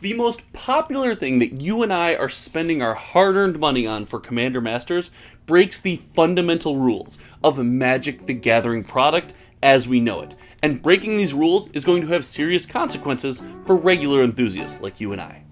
The most popular thing that you and I are spending our hard-earned money on for Commander Masters breaks the fundamental rules of Magic the Gathering product as we know it. And breaking these rules is going to have serious consequences for regular enthusiasts like you and I.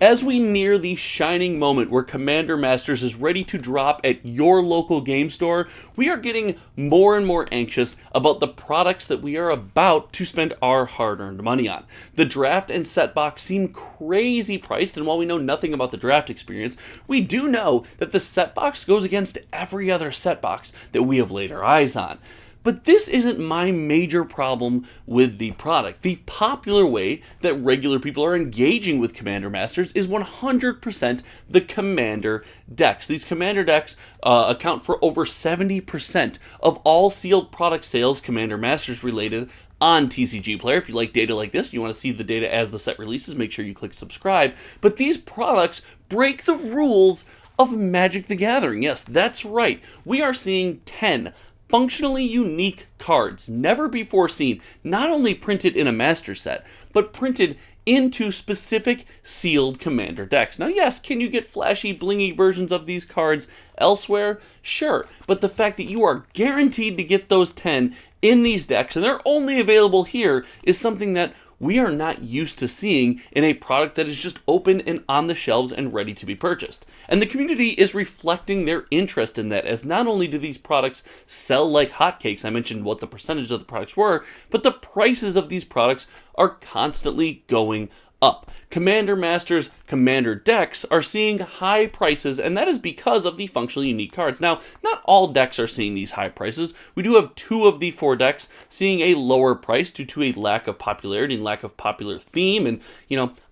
As we near the shining moment where Commander Masters is ready to drop at your local game store, we are getting more and more anxious about the products that we are about to spend our hard-earned money on. The draft and set box seem crazy priced, and while we know nothing about the draft experience, we do know that the set box goes against every other set box that we have laid our eyes on. But this isn't my major problem with the product. The popular way that regular people are engaging with Commander Masters is 100% the Commander decks. These Commander decks account for over 70% of all sealed product sales, Commander Masters related, on TCG Player. If you like data like this, you want to see the data as the set releases, make sure you click subscribe. But these products break the rules of Magic the Gathering. Yes, that's right. We are seeing 10 functionally unique cards, never before seen, not only printed in a master set, but printed into specific sealed Commander decks. Now yes, can you get flashy, blingy versions of these cards elsewhere? Sure, but the fact that you are guaranteed to get those 10 in these decks, and they're only available here, is something that we are not used to seeing in a product that is just open and on the shelves and ready to be purchased. And the community is reflecting their interest in that, as not only do these products sell like hotcakes, I mentioned what the percentage of the products were, but the prices of these products are constantly going up. Commander Masters Commander decks are seeing high prices, and that is because of the functionally unique cards. Now, not all decks are seeing these high prices. We do have 2 of the 4 decks seeing a lower price due to a lack of popularity and lack of popular theme, and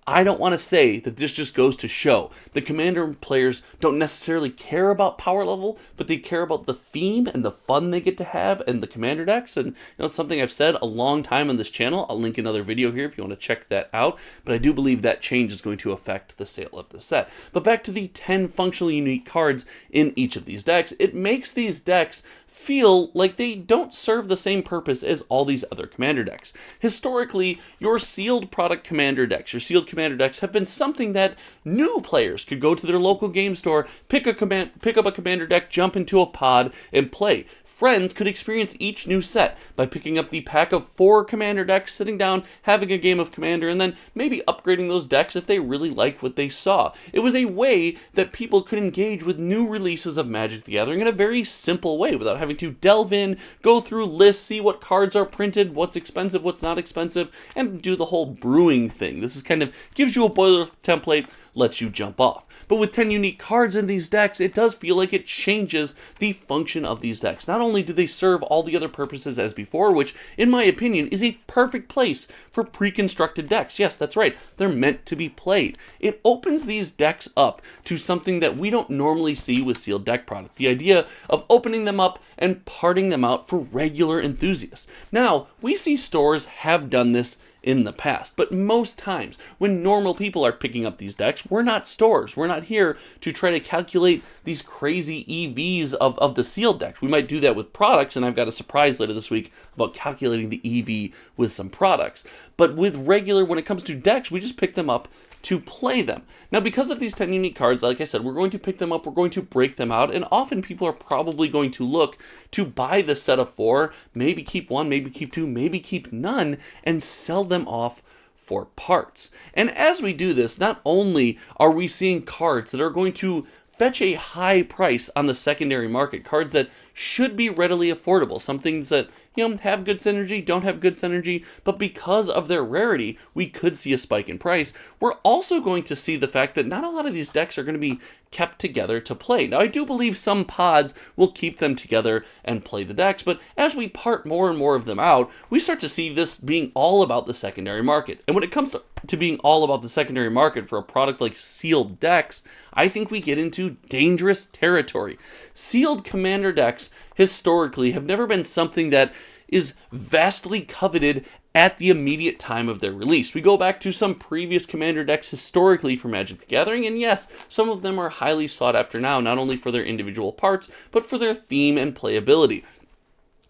I don't want to say that this just goes to show the Commander players don't necessarily care about power level, but they care about the theme and the fun they get to have in the Commander decks. And it's something I've said a long time on this channel. I'll link another video here if you want to check that out. But I do believe that change is going to affect the sale of the set. But back to the 10 functionally unique cards in each of these decks, it makes these decks feel like they don't serve the same purpose as all these other Commander decks. Historically, your sealed product Commander decks, your sealed Commander decks have been something that new players could go to their local game store, pick up a Commander deck, jump into a pod, and play. Friends could experience each new set by picking up the pack of 4 Commander decks, sitting down, having a game of Commander, and then maybe upgrading those decks if they really liked what they saw. It was a way that people could engage with new releases of Magic the Gathering in a very simple way, without having to delve in, go through lists, see what cards are printed, what's expensive, what's not expensive, and do the whole brewing thing. This is kind of gives you a boiler template, lets you jump off. But with 10 unique cards in these decks, it does feel like it changes the function of these decks. Not only do they serve all the other purposes as before, which, in my opinion, is a perfect place for pre-constructed decks. Yes, that's right. They're meant to be played. It opens these decks up to something that we don't normally see with sealed deck product. The idea of opening them up and parting them out for regular enthusiasts. Now, we see stores have done this in the past, but most times when normal people are picking up these decks, we're not stores. We're not here to try to calculate these crazy EVs of the sealed decks. We might do that with products, and I've got a surprise later this week about calculating the EV with some products. But with regular, when it comes to decks, we just pick them up to play them. Now, because of these 10 unique cards, like I said, we're going to pick them up, we're going to break them out, and often people are probably going to look to buy the set of 4, maybe keep 1, maybe keep 2, maybe keep none, and sell them off for parts. And as we do this, not only are we seeing cards that are going to fetch a high price on the secondary market, cards that should be readily affordable, some things that have good synergy, don't have good synergy, but because of their rarity, we could see a spike in price. We're also going to see the fact that not a lot of these decks are going to be kept together to play. Now, I do believe some pods will keep them together and play the decks, but as we part more and more of them out, we start to see this being all about the secondary market. And when it comes to being all about the secondary market for a product like sealed decks, I think we get into dangerous territory. Sealed Commander decks historically have never been something that is vastly coveted at the immediate time of their release. We go back to some previous Commander decks historically for Magic the Gathering, and yes, some of them are highly sought after now, not only for their individual parts, but for their theme and playability.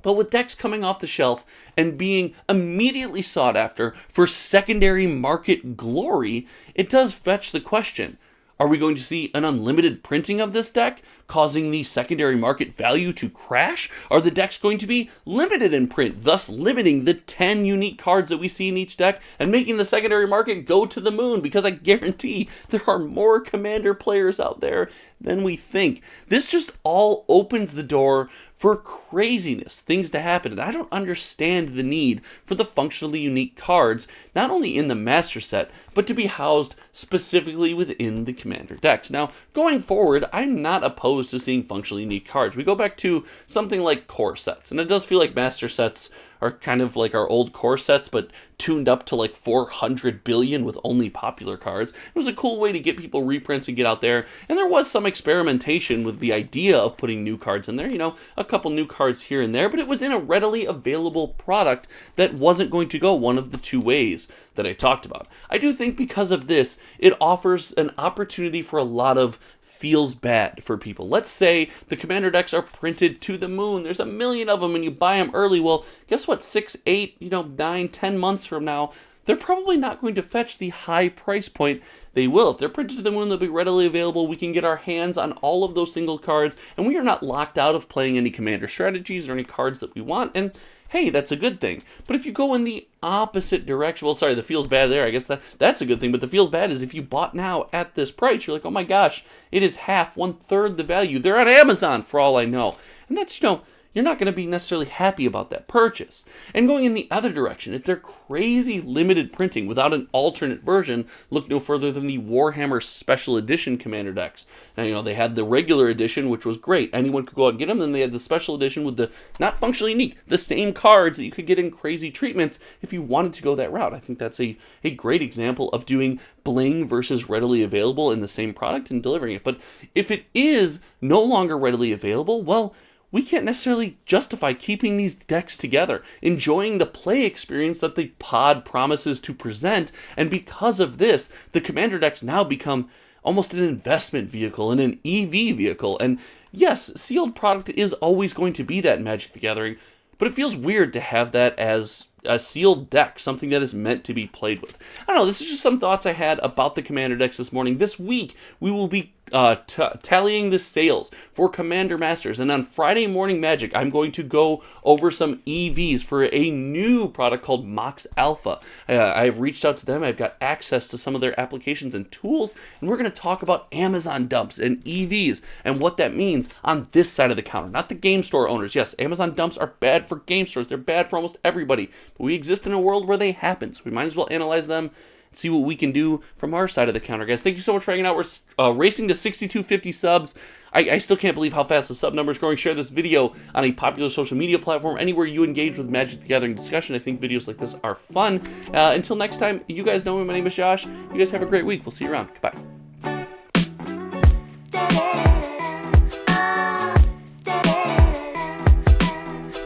But with decks coming off the shelf and being immediately sought after for secondary market glory, it does fetch the question. Are we going to see an unlimited printing of this deck, causing the secondary market value to crash? Are the decks going to be limited in print, thus limiting the 10 unique cards that we see in each deck and making the secondary market go to the moon? Because I guarantee there are more Commander players out there than we think. This just all opens the door for craziness, things to happen. And I don't understand the need for the functionally unique cards, not only in the Master Set, but to be housed specifically within the Commander decks. Now, going forward, I'm not opposed to seeing functionally unique cards. We go back to something like core sets, and it does feel like Master Sets are kind of like our old core sets, but tuned up to like 400 billion with only popular cards. It was a cool way to get people reprints and get out there, and there was some experimentation with the idea of putting new cards in there, you know, a couple new cards here and there, but it was in a readily available product that wasn't going to go one of the two ways that I talked about. I do think because of this, it offers an opportunity for a lot of feels bad for people. Let's say the Commander decks are printed to the moon. There's a million of them and you buy them early. Well, guess what? 6, 8, 9, 10 months from now, they're probably not going to fetch the high price point they will. If they're printed to the moon, they'll be readily available. We can get our hands on all of those single cards, and we are not locked out of playing any Commander strategies or any cards that we want, and hey, that's a good thing. But if you go in the opposite direction, well, sorry, the feels bad there, I guess that's a good thing, but the feels bad is if you bought now at this price, you're like, oh my gosh, it is half, 1/3 the value. They're on Amazon for all I know. And that's, you're not going to be necessarily happy about that purchase. And going in the other direction, if they're crazy limited printing without an alternate version, look no further than the Warhammer Special Edition Commander decks. Now, they had the regular edition, which was great. Anyone could go out and get them. Then they had the special edition with the, not functionally unique, the same cards that you could get in crazy treatments if you wanted to go that route. I think that's a great example of doing bling versus readily available in the same product and delivering it. But if it is no longer readily available, well, we can't necessarily justify keeping these decks together, enjoying the play experience that the pod promises to present, and because of this, the Commander decks now become almost an investment vehicle and an EV vehicle. And yes, sealed product is always going to be that in Magic the Gathering, but it feels weird to have that as a sealed deck, something that is meant to be played with. I don't know, this is just some thoughts I had about the Commander decks this morning. This week, we will be tallying the sales for Commander Masters, and on Friday Morning Magic, I'm going to go over some EVs for a new product called Mox Alpha. I've reached out to them, I've got access to some of their applications and tools, and we're going to talk about Amazon dumps and EVs and what that means on this side of the counter, not the game store owners. Yes, Amazon dumps are bad for game stores, they're bad for almost everybody, but we exist in a world where they happen, so we might as well analyze them, see what we can do from our side of the counter, guys. Thank you so much for hanging out. We're racing to 6,250 subs. I still can't believe how fast the sub number is growing. Share this video on a popular social media platform, anywhere you engage with Magic the Gathering discussion. I think videos like this are fun. Until next time, you guys know me. My name is Josh. You guys have a great week. We'll see you around. Goodbye.